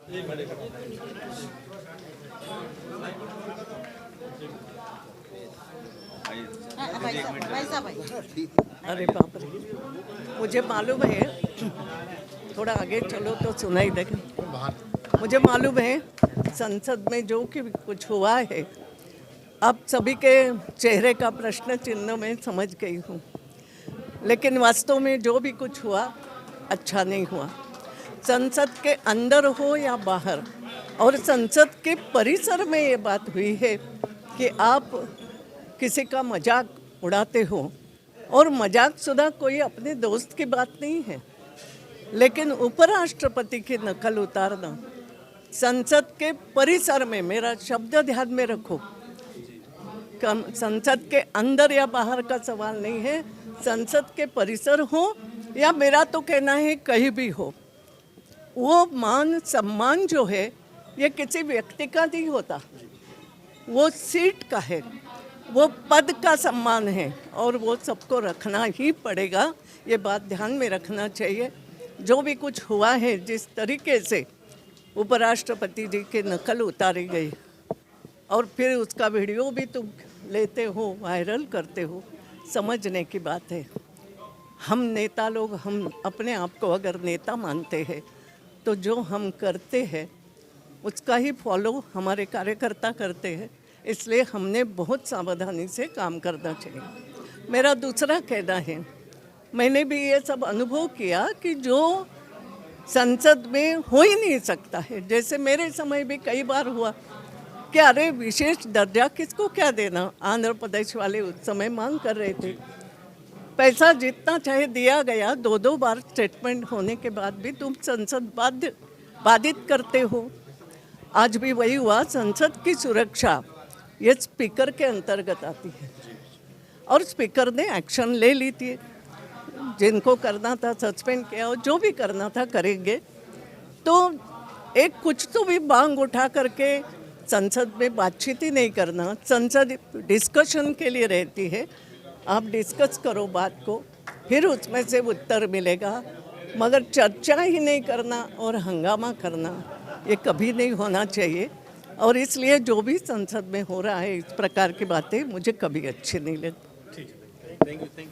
अरे बाप रे, मुझे मालूम है, थोड़ा आगे चलो तो सुनाई देगा। मुझे मालूम है संसद में जो कि कुछ हुआ है, अब सभी के चेहरे का प्रश्न चिन्ह में समझ गई हूँ, लेकिन वास्तव में जो भी कुछ हुआ अच्छा नहीं हुआ। संसद के अंदर हो या बाहर, और संसद के परिसर में ये बात हुई है कि आप किसी का मजाक उड़ाते हो, और मजाक शुदा कोई अपने दोस्त की बात नहीं है, लेकिन उपराष्ट्रपति की नकल उतारना संसद के परिसर में, मेरा शब्द ध्यान में रखो, संसद के अंदर या बाहर का सवाल नहीं है, संसद के परिसर हो या मेरा तो कहना है कहीं भी हो, वो मान सम्मान जो है ये किसी व्यक्ति का नहीं होता, वो सीट का है, वो पद का सम्मान है, और वो सबको रखना ही पड़ेगा। ये बात ध्यान में रखना चाहिए। जो भी कुछ हुआ है, जिस तरीके से उपराष्ट्रपति जी की नकल उतारी गई और फिर उसका वीडियो भी तुम लेते हो, वायरल करते हो, समझने की बात है। हम नेता लोग, हम अपने आप को अगर नेता मानते हैं तो जो हम करते हैं उसका ही फॉलो हमारे कार्यकर्ता करते हैं, इसलिए हमने बहुत सावधानी से काम करना चाहिए। मेरा दूसरा कहना है, मैंने भी ये सब अनुभव किया कि जो संसद में हो ही नहीं सकता है, जैसे मेरे समय भी कई बार हुआ कि अरे विशेष दर्जा किसको क्या देना, आंध्र प्रदेश वाले उस समय मांग कर रहे थे, पैसा जितना चाहे दिया गया, 2-2 बार स्टेटमेंट होने के बाद भी तुम संसद बाधित करते हो। आज भी वही हुआ। संसद की सुरक्षा ये स्पीकर के अंतर्गत आती है, और स्पीकर ने एक्शन ले ली थी, जिनको करना था सस्पेंड किया, और जो भी करना था करेंगे। तो एक कुछ तो भी मांग उठा करके संसद में बातचीत ही नहीं करना, संसद डिस्कशन के लिए रहती है, आप डिस्कस करो बात को, फिर उसमें से उत्तर मिलेगा, मगर चर्चा ही नहीं करना और हंगामा करना ये कभी नहीं होना चाहिए। और इसलिए जो भी संसद में हो रहा है इस प्रकार की बातें मुझे कभी अच्छी नहीं लगती।